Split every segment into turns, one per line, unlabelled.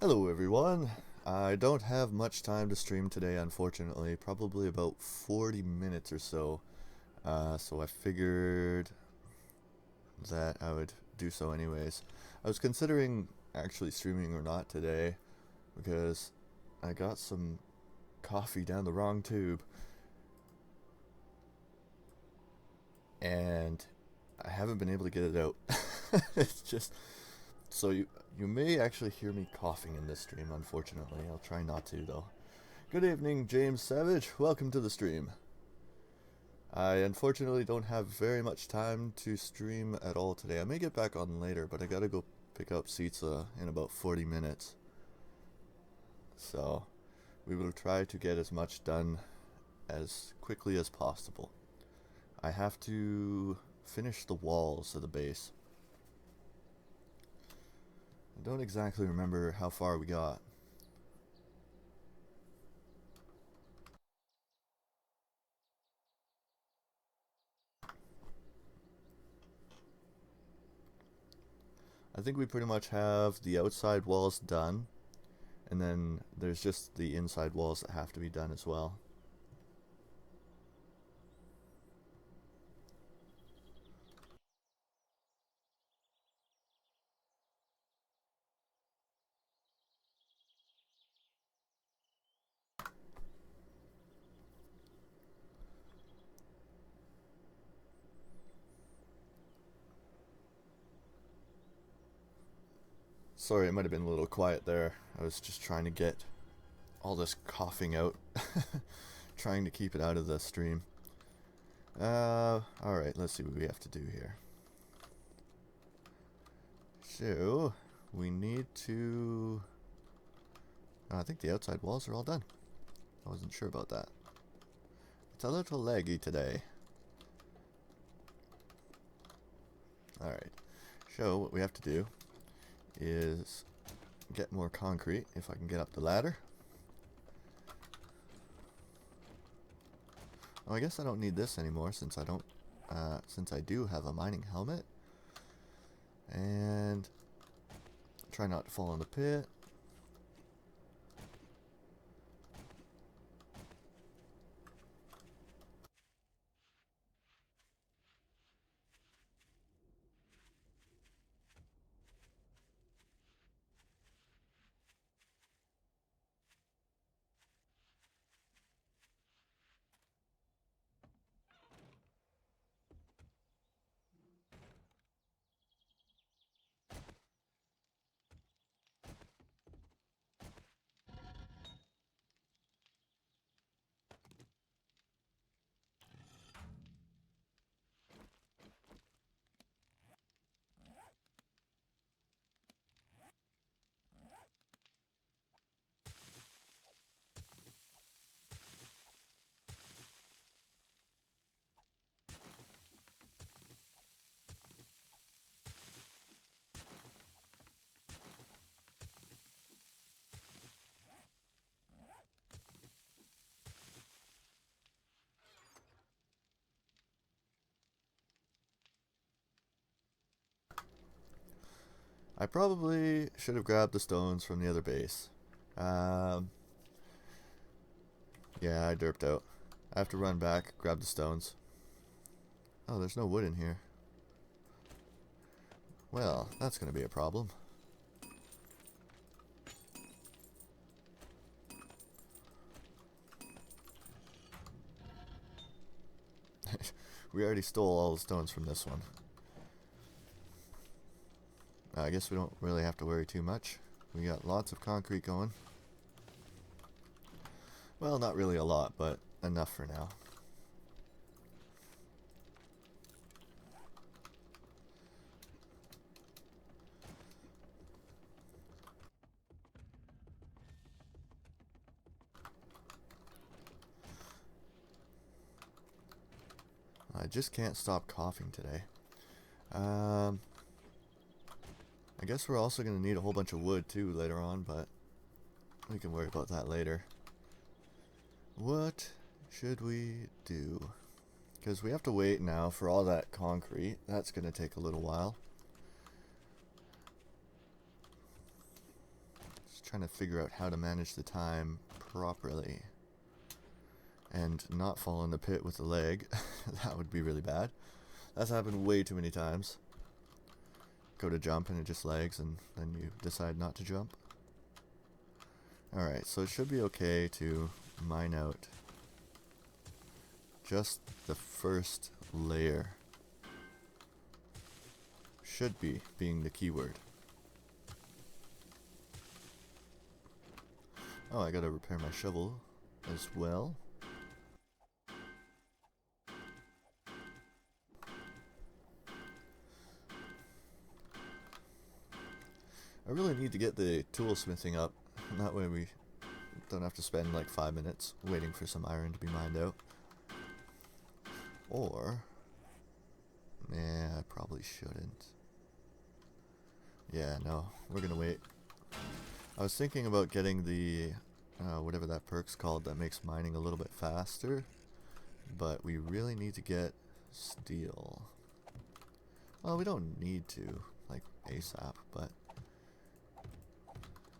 Hello everyone. I don't have much time to stream today, unfortunately. Probably about 40 minutes or so. So I figured that I would do so anyways. I was considering actually streaming or not today because I got some coffee down the wrong tube and I haven't been able to get it out. It's just so you may actually hear me coughing in this stream, unfortunately. I'll try not to though. Good evening, James Savage. Welcome to the stream. I unfortunately don't have very much time to stream at all today. I may get back on later, but I gotta go pick up Sitsa in about 40 minutes. So, we will try to get as much done as quickly as possible. I have to finish the walls of the base. I don't exactly remember how far we got. I think we pretty much have the outside walls done, and then there's just the inside walls that have to be done as well. Sorry, it might have been a little quiet there. I was just trying to get all this coughing out. Trying to keep it out of the stream. Alright, let's see what we have to do here. So, we need to... I think the outside walls are all done. I wasn't sure about that. It's a little laggy today. Alright, so what we have to do is get more concrete if I can get up the ladder. Oh, I guess I don't need this anymore since I don't since I do have a mining helmet. And try not to fall in the pit. I probably should have grabbed the stones from the other base. Um, yeah, I derped out. I have to run back, grab the stones. Oh, there's no wood in here. Well, that's going to be a problem. We already stole all the stones from this one. I guess we don't really have to worry too much. We got lots of concrete going. Well, not really a lot, but enough for now. I just can't stop coughing today. I guess we're also going to need a whole bunch of wood too later on, but we can worry about that later. What should we do? Because we have to wait now for all that concrete. That's going to take a little while. Let's trying to figure out how to manage the time properly and not fall in the pit with the leg. That would be really bad. That's happened way too many times. Go to jump and it just lags and then you decide not to jump. Alright, so it should be okay to mine out just the first layer. Should be being the keyword. Oh, I gotta repair my shovel as well. I really need to get the toolsmithing up, and that way we don't have to spend like 5 minutes waiting for some iron to be mined out. Or, I probably shouldn't. Yeah, no, we're gonna wait. I was thinking about getting the, whatever that perk's called that makes mining a little bit faster, but we really need to get steel. Well, we don't need to, like, ASAP, but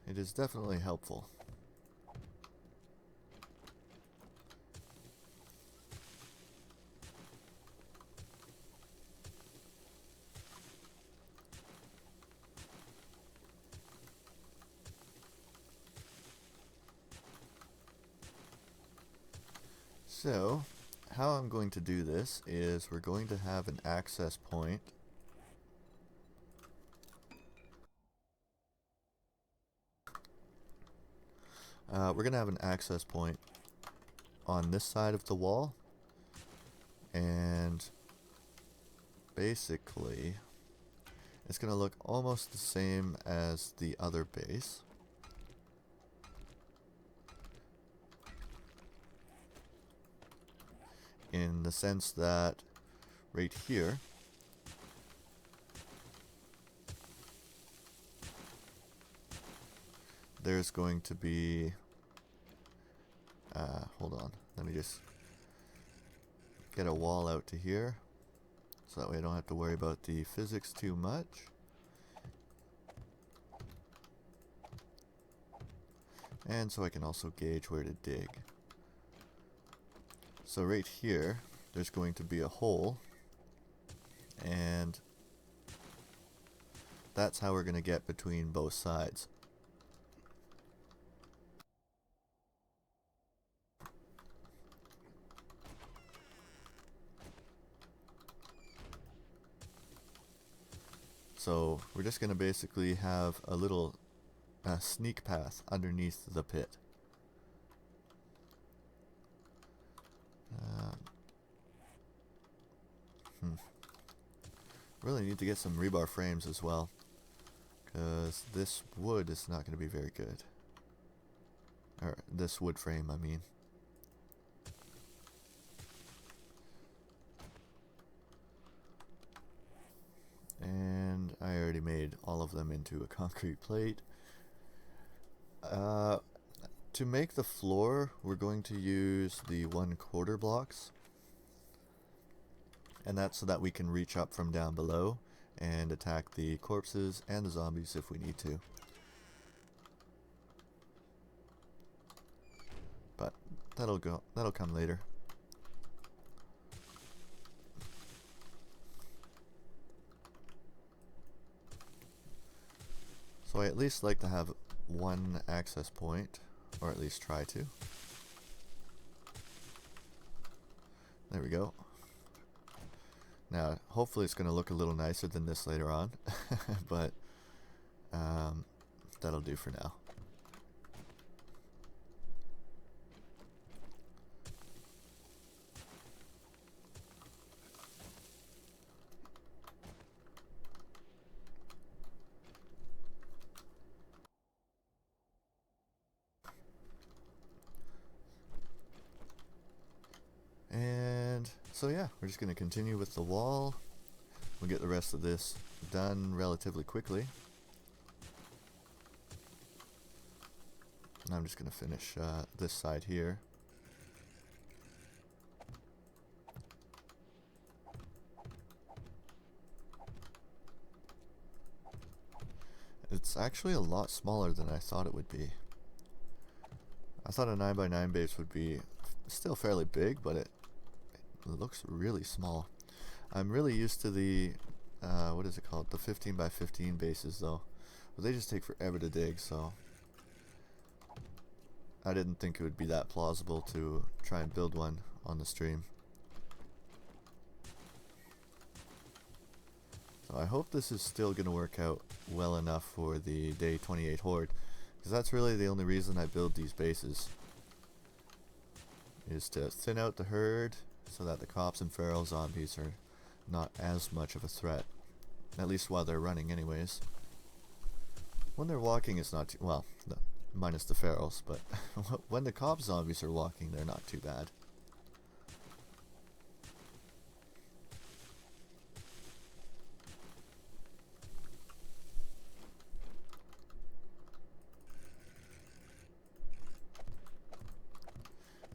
it is definitely helpful. So, how I'm going to do this is we're going to have an access point. We're going to have an access point on this side of the wall, and basically it's going to look almost the same as the other base. In the sense that right here there's going to be hold on, let me just get a wall out to here so that way I don't have to worry about the physics too much. And so I can also gauge where to dig. So right here, there's going to be a hole, and that's how we're going to get between both sides. So we're just going to basically have a little sneak path underneath the pit. Really need to get some rebar frames as well, because this wood is not going to be very good. Or this wood frame, I mean. And I already made all of them into a concrete plate. To make the floor, we're going to use the 1/4 blocks. And that's so that we can reach up from down below and attack the corpses and the zombies if we need to. But that'll come later. So I at least like to have one access point, or at least try to. There we go. Now, hopefully it's going to look a little nicer than this later on, but that'll do for now. And so yeah, we're just going to continue with the wall. We'll get the rest of this done relatively quickly. And I'm just going to finish this side here. It's actually a lot smaller than I thought it would be. I thought a 9x9 base would be still fairly big, but it looks really small. I'm really used to the, what is it called? The 15x15 bases though. But they just take forever to dig, so I didn't think it would be that plausible to try and build one on the stream. So I hope this is still going to work out well enough for the day 28 horde, because that's really the only reason I build these bases, is to thin out the herd so that the cops and feral zombies are not as much of a threat, at least while they're running anyways. When they're walking it's not too, well, minus the ferals, but when the cop zombies are walking they're not too bad.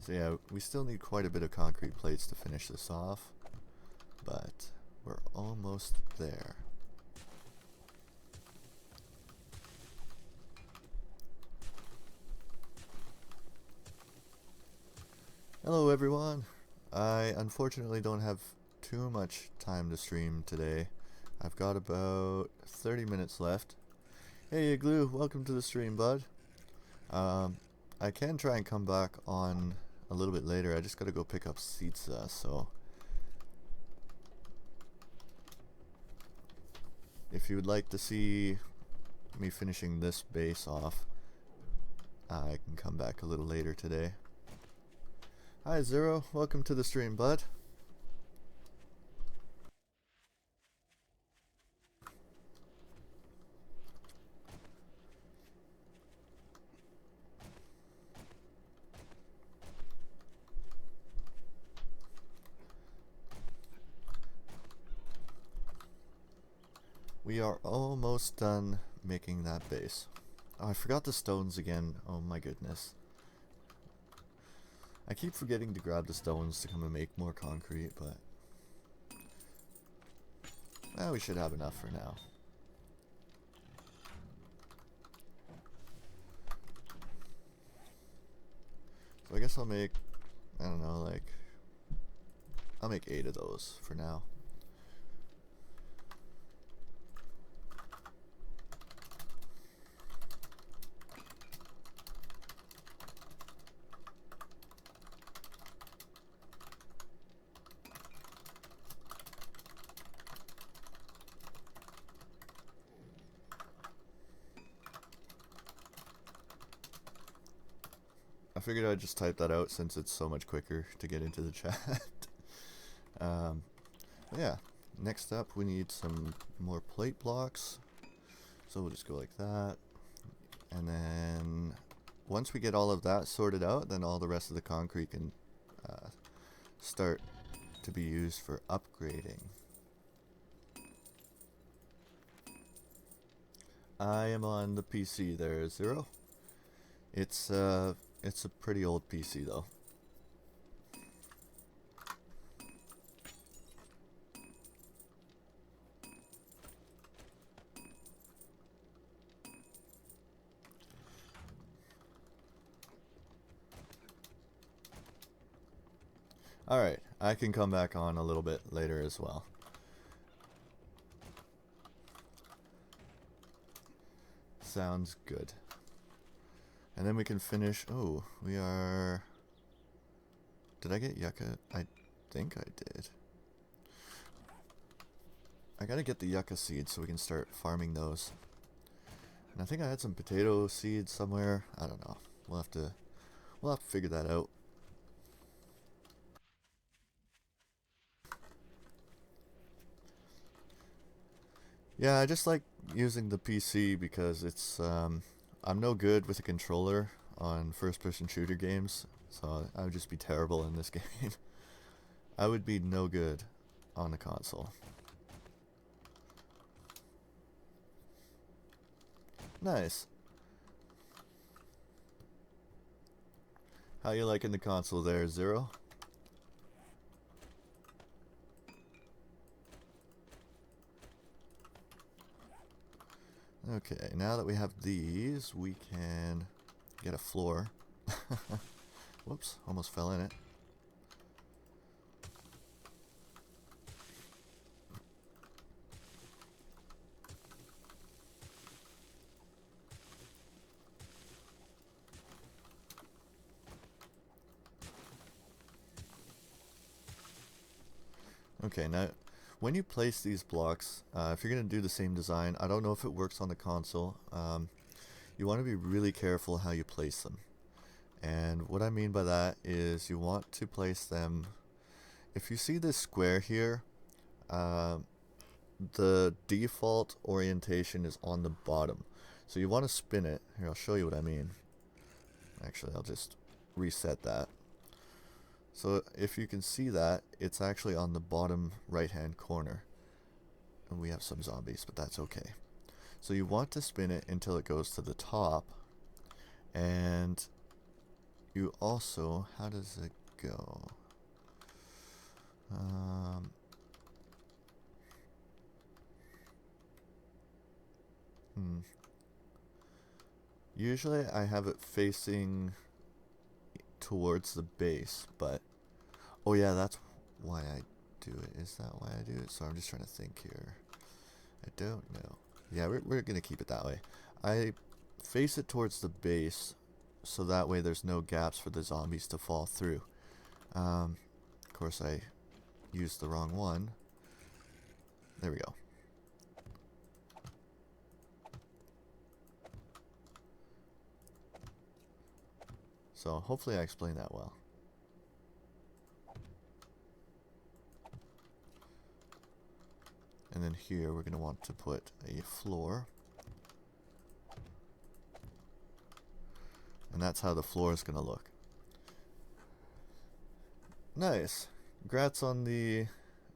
So yeah, we still need quite a bit of concrete plates to finish this off, but we're almost there. Hello everyone! I unfortunately don't have too much time to stream today. I've got about 30 minutes left. Hey Igloo, welcome to the stream, bud. I can try and come back on a little bit later. I just gotta go pick up pizza, so if you would like to see me finishing this base off, I can come back a little later today. Hi Zero, welcome to the stream, bud. We are almost done making that base. Oh, I forgot the stones again. Oh my goodness. I keep forgetting to grab the stones to come and make more concrete, but we should have enough for now. So I guess I'll make, I don't know, like, I'll make 8 of those for now. I figured I'd just type that out since it's so much quicker to get into the chat. Yeah, next up we need some more plate blocks. So we'll just go like that. And then once we get all of that sorted out, then all the rest of the concrete can start to be used for upgrading. I am on the PC there, Zero. It's a pretty old PC though. Alright, I can come back on a little bit later as well. Sounds good. And then we can finish. Oh, we are. Did I get yucca? I think I did. I gotta get the yucca seeds so we can start farming those. And I think I had some potato seeds somewhere. I don't know. We'll have to figure that out. Yeah, I just like using the PC because it's I'm no good with a controller on first-person shooter games, so I would just be terrible in this game. I would be no good on a console. Nice. How you liking the console there, Zero? Okay, now that we have these, we can get a floor. Whoops, almost fell in it. Okay, now when you place these blocks, if you're going to do the same design, I don't know if it works on the console, you want to be really careful how you place them. And what I mean by that is you want to place them, if you see this square here, the default orientation is on the bottom. So you want to spin it. Here, I'll show you what I mean. Actually, I'll just reset that. So if you can see that, it's actually on the bottom right hand corner. And we have some zombies, but that's okay. So you want to spin it until it goes to the top. And you also, how does it go? Usually I have it facing towards the base, but oh yeah, that's why I do it. Is that why I do it? So I'm just trying to think here. I don't know. Yeah, we're gonna keep it that way. I face it towards the base, so that way there's no gaps for the zombies to fall through. Of course, I used the wrong one. There we go. So hopefully I explained that well. And then here we're going to want to put a floor. And that's how the floor is going to look. Nice. Congrats on the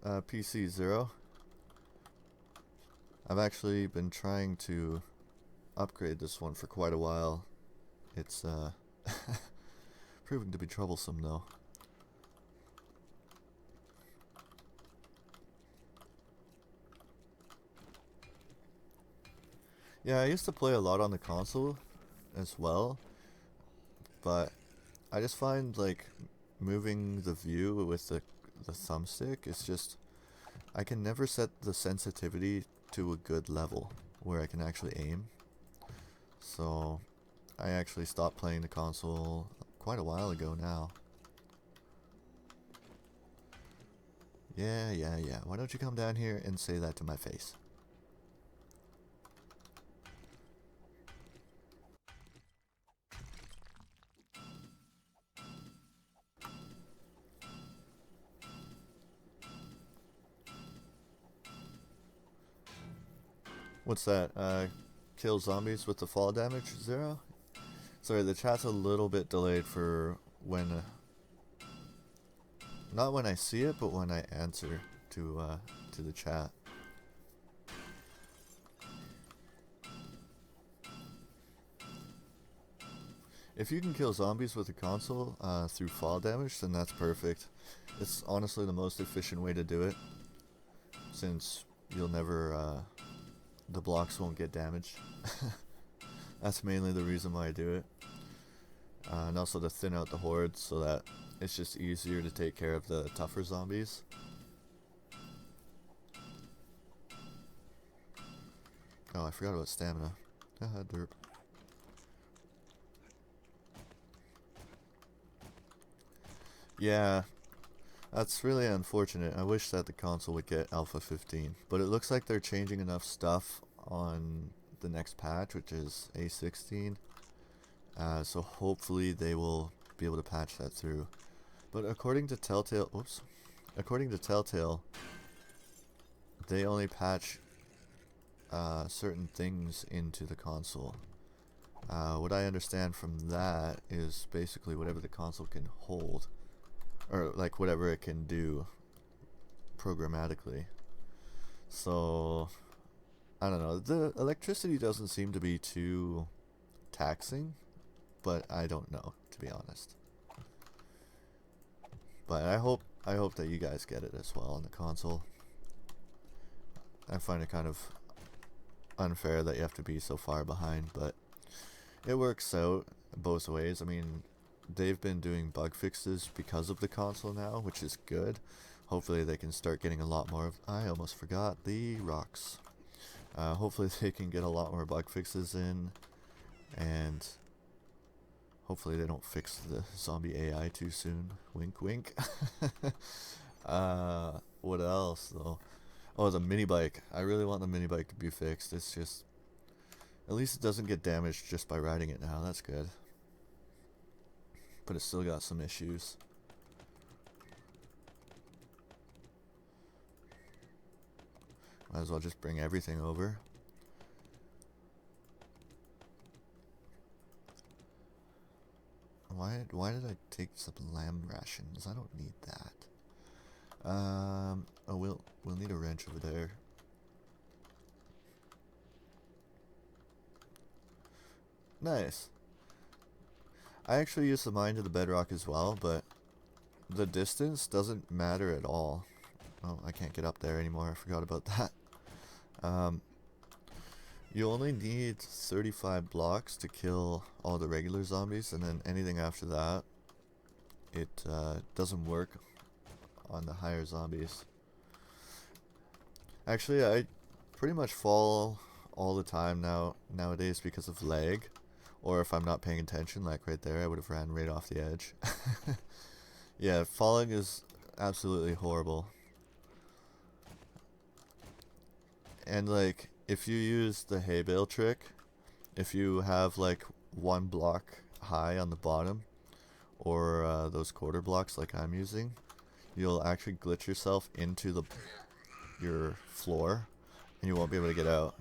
PC Zero. I've actually been trying to upgrade this one for quite a while. It's proving to be troublesome though. Yeah, I used to play a lot on the console as well, but I just find like moving the view with the thumbstick is just, I can never set the sensitivity to a good level where I can actually aim. So I actually stopped playing the console quite a while ago now. Yeah. Why don't you come down here and say that to my face? What's that? Kill zombies with the fall damage 0? Sorry, the chat's a little bit delayed for when... not when I see it, but when I answer to the chat. If you can kill zombies with a console through fall damage, then that's perfect. It's honestly the most efficient way to do it, since you'll never... the blocks won't get damaged. That's mainly the reason why I do it. And also to thin out the hordes so that it's just easier to take care of the tougher zombies. Oh, I forgot about stamina. Haha, derp. Yeah, that's really unfortunate. I wish that the console would get Alpha 15. But it looks like they're changing enough stuff on the next patch, which is A16. So hopefully they will be able to patch that through. But according to Telltale, they only patch certain things into the console. What I understand from that is basically whatever the console can hold, or like whatever it can do programmatically. So I don't know, the electricity doesn't seem to be too taxing, but I don't know, to be honest. But I hope that you guys get it as well on the console. I find it kind of unfair that you have to be so far behind, but it works out both ways. I mean, they've been doing bug fixes because of the console now, which is good. Hopefully they can start getting a lot more of... I almost forgot the rocks. Hopefully they can get a lot more bug fixes in, and hopefully they don't fix the zombie AI too soon. Wink wink. What else though? Oh, the mini bike. I really want the mini bike to be fixed. It's just... At least it doesn't get damaged just by riding it now. That's good. But it's still got some issues. Might as well just bring everything over. Why did I take some lamb rations? I don't need that. Oh, we'll need a wrench over there. Nice. I actually use the mine to the bedrock as well, but the distance doesn't matter at all. Oh, I can't get up there anymore. I forgot about that. You only need 35 blocks to kill all the regular zombies, and then anything after that, it doesn't work on the higher zombies. Actually, I pretty much fall all the time nowadays because of lag, or if I'm not paying attention, like right there, I would have ran right off the edge. Yeah, falling is absolutely horrible. And like, if you use the hay bale trick, if you have like one block high on the bottom, or those quarter blocks like I'm using, you'll actually glitch yourself into your floor, and you won't be able to get out.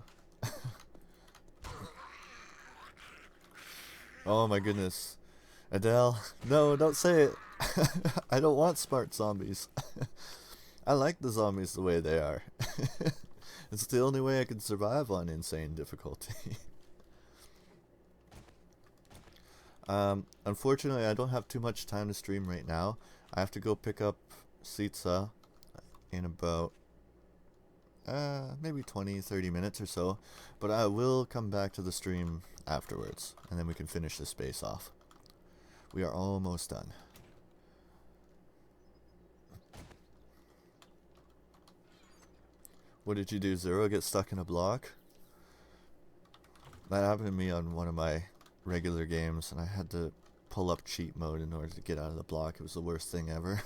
Oh my goodness. Adele, no, don't say it. I don't want smart zombies. I like the zombies the way they are. It's the only way I can survive on insane difficulty. Unfortunately, I don't have too much time to stream right now. I have to go pick up Sitsa in about maybe 20-30 minutes or so, but I will come back to the stream afterwards, and then we can finish this base off. We are almost done. What did you do, Zero? Get stuck in a block? That happened to me on one of my regular games, and I had to pull up cheat mode in order to get out of the block. It was the worst thing ever.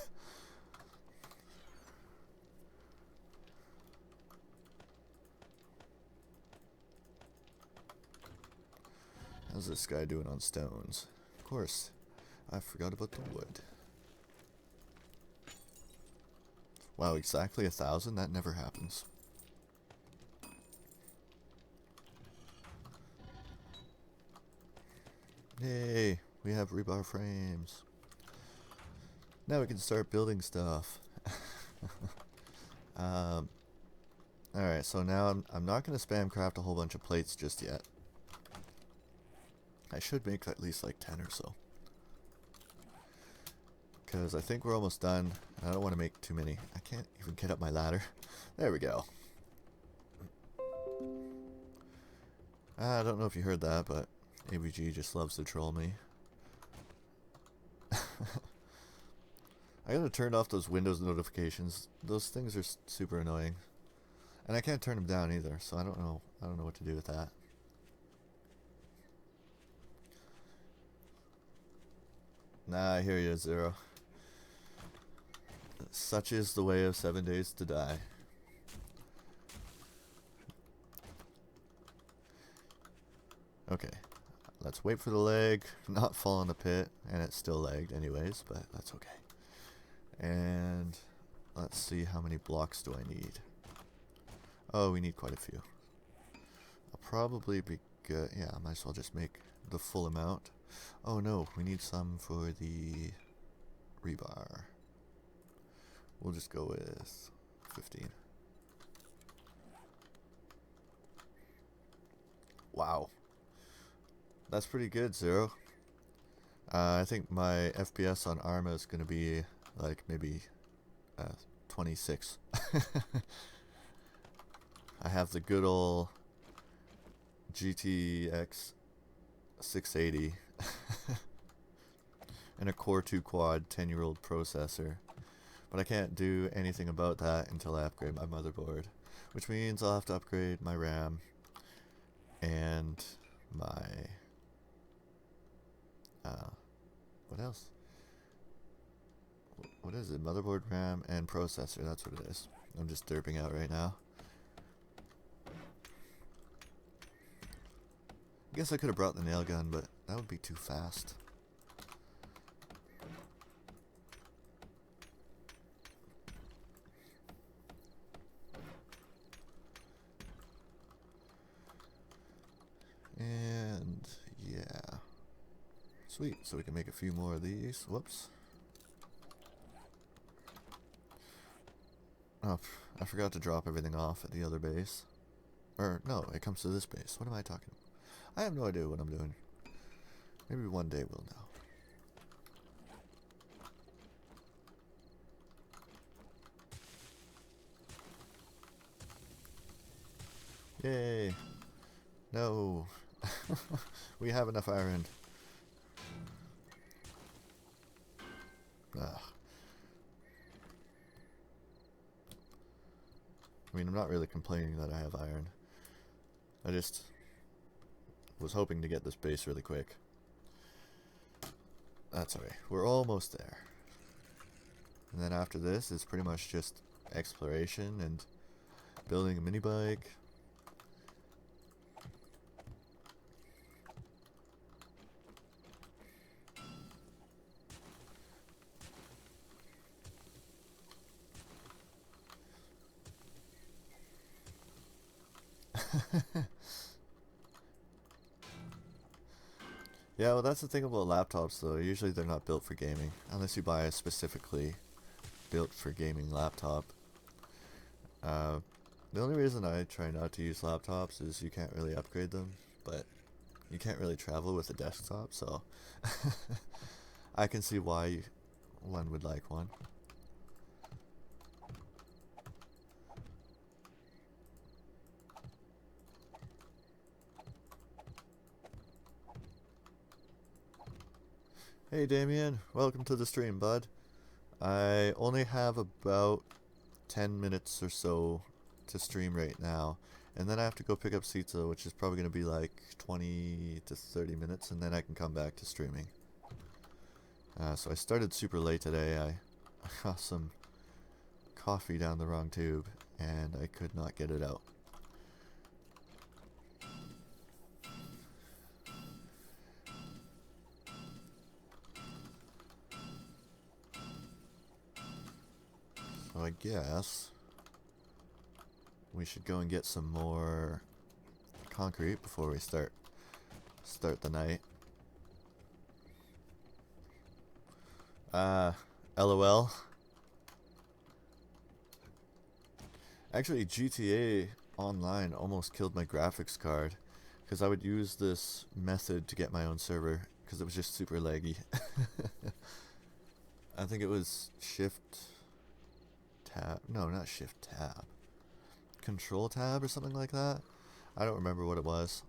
How's this guy doing on stones? Of course, I forgot about the wood. Wow, exactly 1,000? That never happens. Yay, we have rebar frames. Now we can start building stuff. Alright, so now I'm not going to spam craft a whole bunch of plates just yet. I should make at least like 10 or so. Because I think we're almost done. I don't want to make too many. I can't even get up my ladder. There we go. I don't know if you heard that, but ABG just loves to troll me. I gotta turn off those Windows notifications. Those things are super annoying. And I can't turn them down either, so I don't know what to do with that. Nah, I hear you, Zero. Such is the way of 7 days to die. Okay, let's wait for the leg, not fall in the pit, and it's still lagged anyways, but that's okay. And let's see, how many blocks do I need? Oh, we need quite a few. I'll probably be good. Yeah, I might as well just make the full amount. Oh no, we need some for the rebar. We'll just go with 15. Wow. That's pretty good, Zero. I think my FPS on Arma is going to be like maybe 26. I have the good old GTX 680 and a Core 2 Quad 10-year-old processor. But I can't do anything about that until I upgrade my motherboard, which means I'll have to upgrade my RAM and my what else? What is it? Motherboard, RAM, and processor. That's what it is. I'm just derping out right now. I guess I could have brought the nail gun, but that would be too fast. And yeah. Sweet, so we can make a few more of these. Whoops. Oh, I forgot to drop everything off at the other base. Or, no, it comes to this base. What am I talking about? I have no idea what I'm doing. Maybe one day we'll know. Yay! No! We have enough iron. Ugh. I mean, I'm not really complaining that I have iron. I just was hoping to get this base really quick. That's okay. We're almost there. And then after this, it's pretty much just exploration and building a mini bike. Yeah, well, that's the thing about laptops, though. Usually they're not built for gaming, unless you buy a specifically built for gaming laptop. The only reason I try not to use laptops is you can't really upgrade them, but you can't really travel with a desktop, so I can see why one would like one. Hey Damien, welcome to the stream, bud. I only have about 10 minutes or so to stream right now, and then I have to go pick up Sita, which is probably going to be like 20 to 30 minutes, and then I can come back to streaming. So I started super late today. I got some coffee down the wrong tube, and I could not get it out. So I guess we should go and get some more concrete before we start the night. LOL. Actually, GTA Online almost killed my graphics card because I would use this method to get my own server because it was just super laggy. I think it was Shift Tab. No, not Shift Tab. Control Tab or something like that. I don't remember what it was.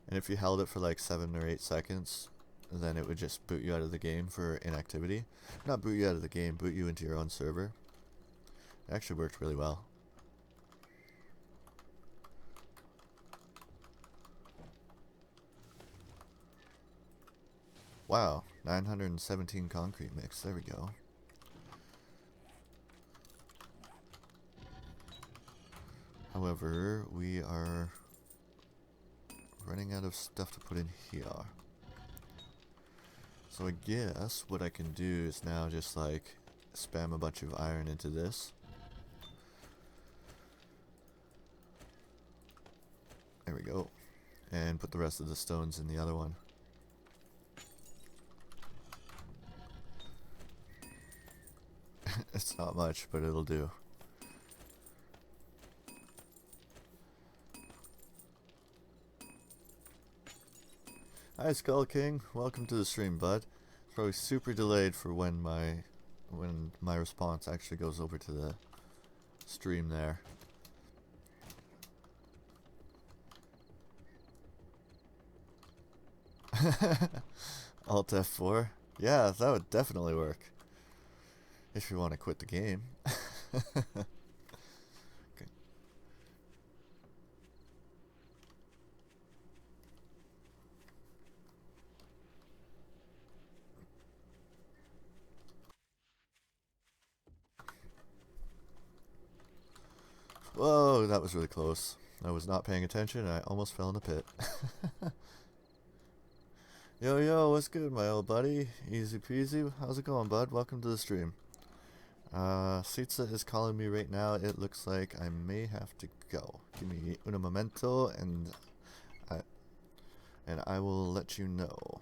And if you held it for like 7 or 8 seconds, then it would just boot you out of the game for inactivity. Not boot you out of the game, boot you into your own server. It actually worked really well. Wow, 917 concrete mix. There we go. However, we are running out of stuff to put in here. So I guess what I can do is now just like spam a bunch of iron into this. There we go. And put the rest of the stones in the other one. It's not much, but it'll do. Hi Skull King, welcome to the stream, bud. It's probably super delayed for when my response actually goes over to the stream there. Alt F4. Yeah, that would definitely work. If you want to quit the game. Okay. Whoa, that was really close. I was not paying attention and I almost fell in the pit. Yo, yo, what's good, my old buddy? Easy peasy. How's it going, bud? Welcome to the stream. Sitsa is calling me right now. It looks like I may have to go. Give me un momento, and I will let you know.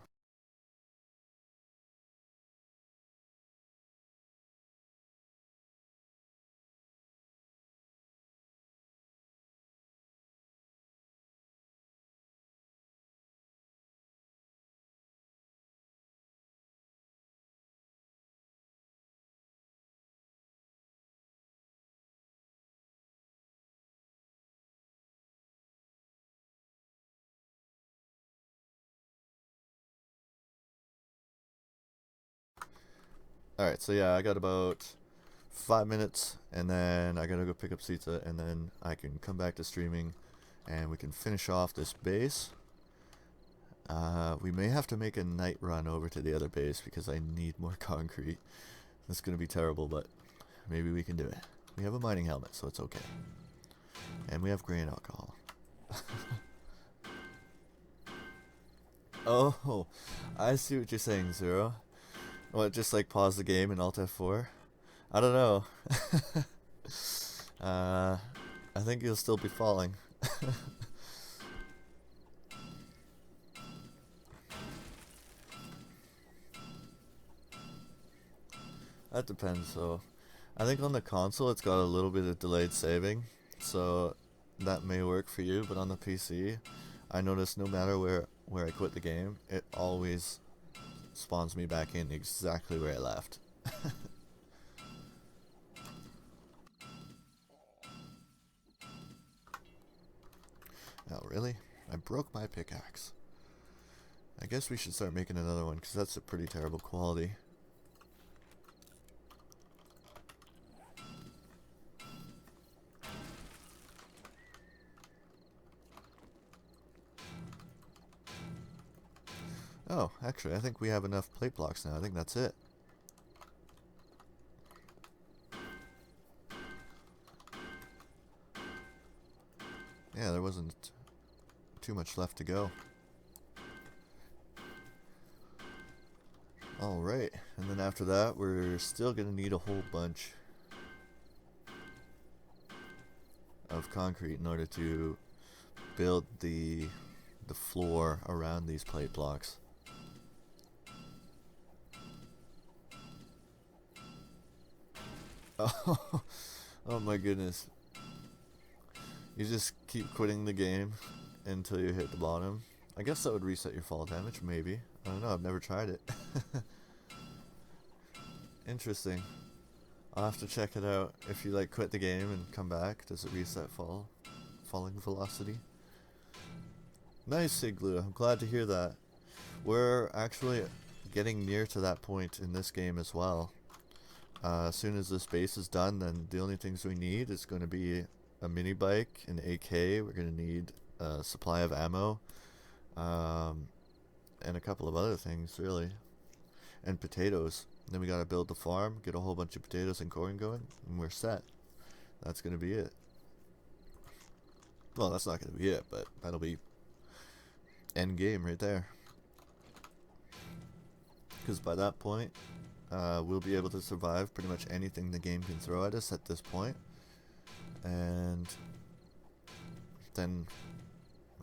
Alright, so yeah, I got about 5 minutes, and then I gotta go pick up Sitsa, and then I can come back to streaming, and we can finish off this base. We may have to make a night run over to the other base because I need more concrete. It's gonna be terrible, but maybe we can do it. We have a mining helmet, so it's okay. And we have grain alcohol. Oh, I see what you're saying, Zero. What, just like pause the game in Alt F4? I don't know. I think you'll still be falling. That depends, so I think on the console it's got a little bit of delayed saving, so that may work for you, but on the PC, I notice no matter where I quit the game, it always spawns me back in exactly where I left. Oh, really? I broke my pickaxe. I guess we should start making another one, because that's a pretty terrible quality. Oh, actually, I think we have enough plate blocks now. I think that's it. Yeah, there wasn't too much left to go. Alright, and then after that, we're still going to need a whole bunch of concrete in order to build the floor around these plate blocks. Oh my goodness. You just keep quitting the game until you hit the bottom. I guess that would reset your fall damage, maybe. I don't know, I've never tried it. Interesting. I'll have to check it out. If you like quit the game and come back, does it reset falling velocity? Nice, Igloo. I'm glad to hear that. We're actually getting near to that point in this game as well. As soon as this base is done, then the only things we need is going to be a mini bike, an AK. We're going to need a supply of ammo, and a couple of other things, really, and potatoes. Then we got to build the farm, get a whole bunch of potatoes and corn going, and we're set. That's going to be it. Well, that's not going to be it, but that'll be end game right there. Because by that point, we'll be able to survive pretty much anything the game can throw at us at this point. And then,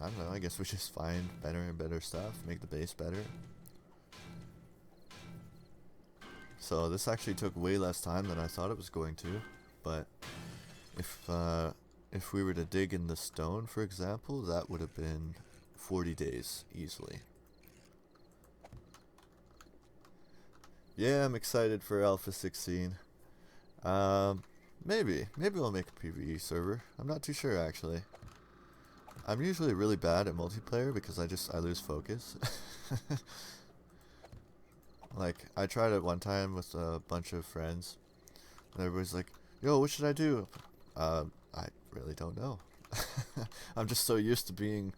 I don't know, I guess we just find better and better stuff, make the base better. So this actually took way less time than I thought it was going to, but if we were to dig in the stone, for example, that would have been 40 days easily. Yeah, I'm excited for Alpha 16. Maybe we'll make a PvE server. I'm not too sure, actually. I'm usually really bad at multiplayer because I lose focus. Like, I tried it one time with a bunch of friends, and everybody's like, "Yo, what should I do?" I really don't know. I'm just so used to being,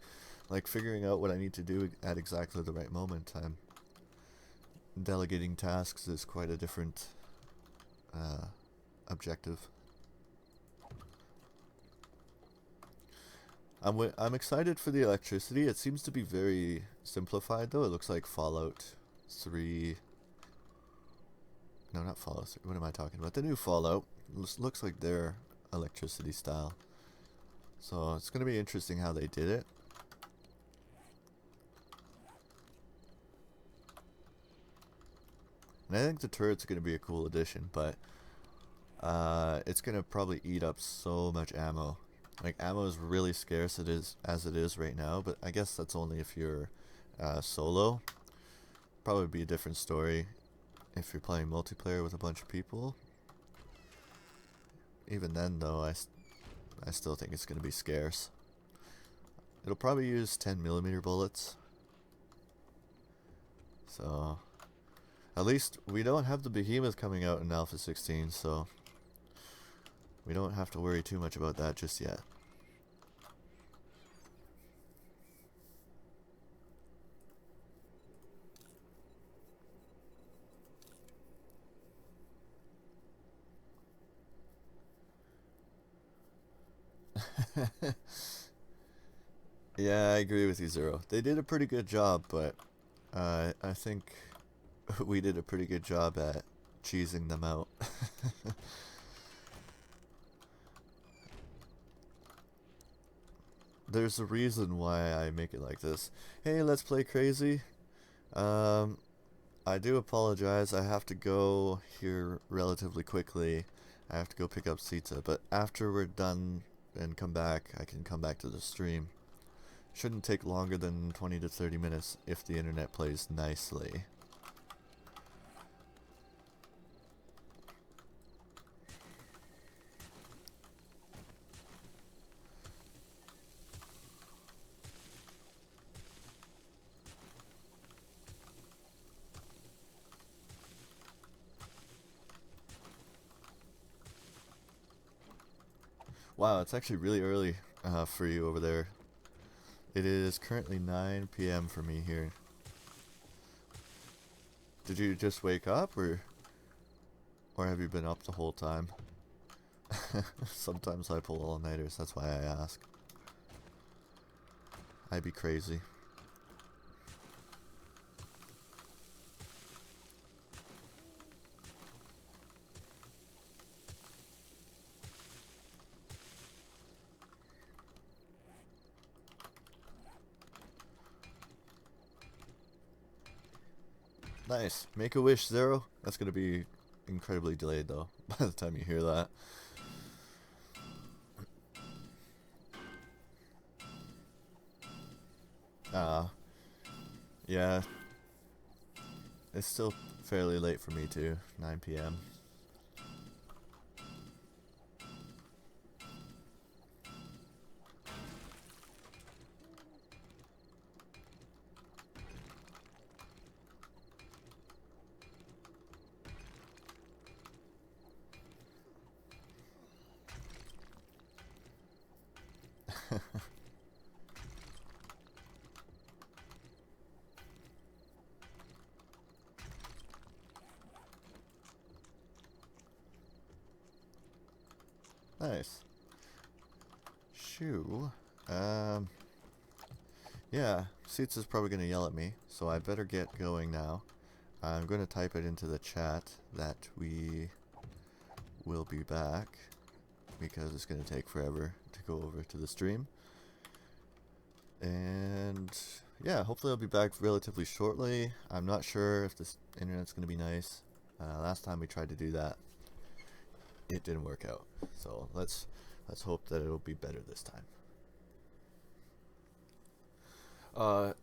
like, figuring out what I need to do at exactly the right moment. Delegating tasks is quite a different objective. I'm excited for the electricity. It seems to be very simplified, though. It looks like Fallout 3. No, not Fallout 3. What am I talking about? The new Fallout looks like their electricity style. So it's going to be interesting how they did it. And I think the turret's going to be a cool addition, but it's going to probably eat up so much ammo. Like, ammo is really scarce as it is right now, but I guess that's only if you're solo. Probably be a different story if you're playing multiplayer with a bunch of people. Even then, though, I still think it's going to be scarce. It'll probably use 10mm bullets. So, at least we don't have the behemoth coming out in Alpha 16, so we don't have to worry too much about that just yet. Yeah, I agree with you, Zero. They did a pretty good job, but I think we did a pretty good job at cheesing them out. There's a reason why I make it like this. Hey, let's play crazy. Um, I do apologize. I have to go here relatively quickly. I have to go pick up Sita, but after we're done and come back, I can come back to the stream. Shouldn't take longer than 20 to 30 minutes if the internet plays nicely. Wow, it's actually really early for you over there. It is currently 9 p.m. for me here. Did you just wake up, or have you been up the whole time? Sometimes I pull all-nighters, that's why I ask. I'd be crazy. Nice. Make a wish, Zero. That's gonna be incredibly delayed, though, by the time you hear that. Yeah. It's still fairly late for me, too. 9 p.m. Nice. Shoo. Yeah, Seats is probably gonna yell at me, so I better get going now. I'm gonna type it into the chat that we will be back, because it's gonna take forever to go over to the stream. And yeah, hopefully I'll be back relatively shortly. I'm not sure if this internet's gonna be nice. Last time we tried to do that, it didn't work out. So let's hope that it'll be better this time.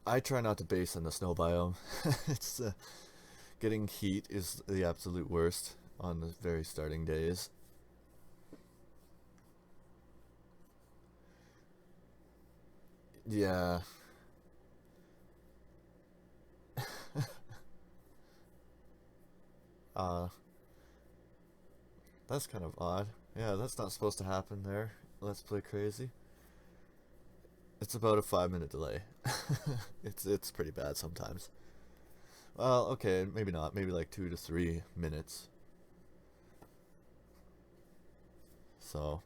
I try not to base on the snow biome. It's getting heat is the absolute worst on the very starting days. Yeah. Uh, that's kind of odd. Yeah, that's not supposed to happen there. Let's Play Crazy. It's about a 5 minute delay. It's pretty bad sometimes. Well, okay, maybe not. Maybe like 2 to 3 minutes. So,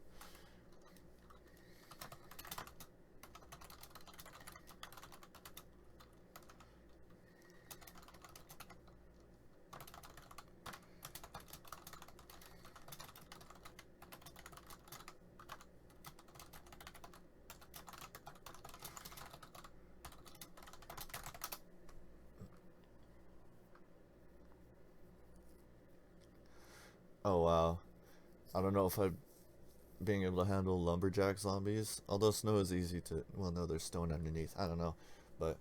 oh wow. I don't know if I'd being able to handle lumberjack zombies. Although snow is easy to. Well, no, there's stone underneath. I don't know, but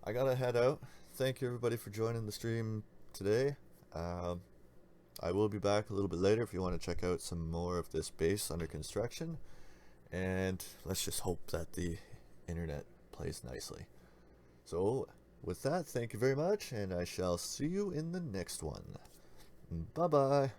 I gotta head out. Thank you everybody for joining the stream today. Um, I will be back a little bit later if you want to check out some more of this base under construction. And let's just hope that the internet plays nicely. So, with that, thank you very much, and I shall see you in the next one. Bye bye.